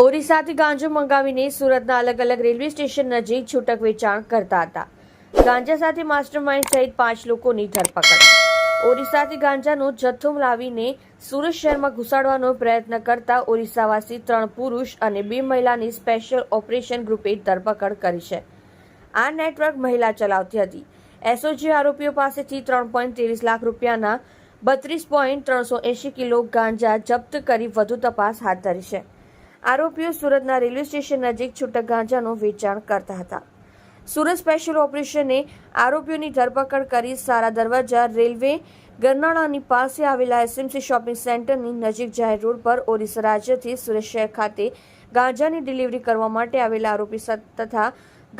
ઓરિસ્સાથી ગાંજો મંગાવીને સુરતના અલગ અલગ રેલવે સ્ટેશન નજીક છૂટક વેચાણ કરતા હતા. ગાંજા સાથે માસ્ટરમાઇન્ડ સહિત 5 લોકોની ધરપકડ. ઓરિસ્સાથી ગાંજાનો જથ્થો લાવીને સુરત શહેરમાં ઘુસાડવાનો પ્રયત્ન કરતા ઓરિસ્સાવાસી 3 પુરુષ અને 2 મહિલાની સ્પેશિયલ ઓપરેશન ગ્રુપે ધરપકડ કરી છે. આ નેટવર્ક મહિલા ચલાવતી હતી. એસઓજી આરોપીઓ પાસેથી 3.23 લાખ રૂપિયાના 32.380 કિલો ગાંજા જપ્ત કરી વધુ તપાસ હાથ ધરી છે. આરોપીઓ સુરતના રેલવે સ્ટેશન નજીક છૂટક ગાંજાનું વેચાણ કરતા હતા. સુરત સ્પેશિયલ ઓપરેશને આરોપીઓની ધરપકડ કરી સારા દરવાજા રેલવે ગરનાળાની પાસે આવેલા એસએમસી શોપિંગ સેન્ટરની નજીક જાહેર રોડ પર ઓરિસ્સા રાજ્યથી સુરત શહેર ખાતે ગાંજાની ડિલિવરી કરવા માટે આવેલા આરોપી તથા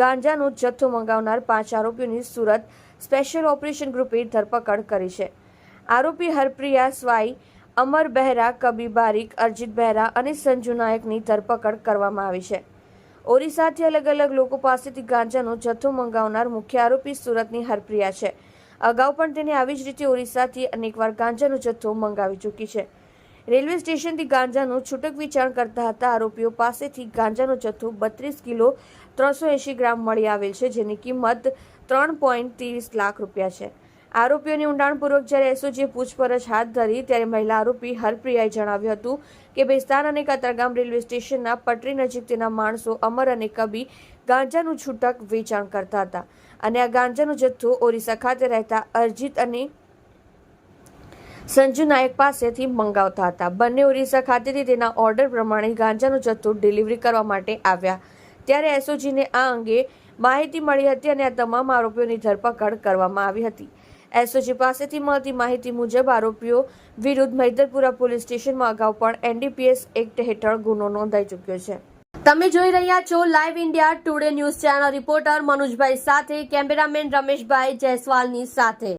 ગાંજાનો જથ્થો મંગાવનાર 5 આરોપીઓની સુરત સ્પેશિયલ ઓપરેશન ગ્રુપે ધરપકડ કરી છે. આરોપી હરપ્રિયા સ્વાઈ, અમર બહેરા, કબીર બારીક, અરજીત બહેરા અને સંજુ નાયકની ધરપકડ કરવામાં આવી છે. ઓરિસ્સાથી અલગ અલગ લોકો પાસેથી ગાંજાનો જથ્થો મંગાવનાર મુખ્ય આરોપી સુરતની હરપ્રિયા છે. અગાઉ પણ તેને આવી જ રીતે ઓરિસ્સાથી અનેકવાર ગાંજાનો જથ્થો મંગાવી ચૂકી છે. રેલવે સ્ટેશનથી ગાંજાનું છૂટક વેચાણ કરતા હતા. આરોપીઓ પાસેથી ગાંજાનો જથ્થો 32 કિલો 380 ગ્રામ મળી આવેલ છે, જેની કિંમત 3.30 લાખ રૂપિયા છે. આરોપીઓની ઊંડાણપૂર્વક જ્યારે એસઓજીએ પૂછપરછ હાથ ધરી ત્યારે મહિલા આરોપી હરપ્રિયાએ જણાવ્યું હતું કે બેસ્તાન અને કતારગામ રેલવે સ્ટેશનના પટરી નજીક તેના માણસો અમર અને કબી ગાંજાનું છૂટક વેચાણ કરતા હતા અને આ ગાંજાનો જથ્થો ઓરિસ્સા ખાતે રહેતા અરજીત અને સંજુ નાયક પાસેથી મંગાવતા હતા. બંને ઓરિસ્સા ખાતેથી તેના ઓર્ડર પ્રમાણે ગાંજાનો જથ્થો ડિલિવરી કરવા માટે આવ્યા ત્યારે એસઓજીને આ અંગે માહિતી મળી હતી અને આ તમામ આરોપીઓની ધરપકડ કરવામાં આવી હતી. એસઓજી પાસેથી મળતી માહિતી મુજબ આરોપીઓ વિરુદ્ધ મૈદરપુરા પોલીસ સ્ટેશનમાં અગાઉ પણ એનડીપીએસ એક્ટ હેઠળ ગુનો નોંધાઈ ચૂક્યો છે. તમે જોઈ રહ્યા છો live India Today news channel. Reporter મનોજભાઈ સાથે કેમેરામેન રમેશભાઈ જયસ્વાલની સાથે.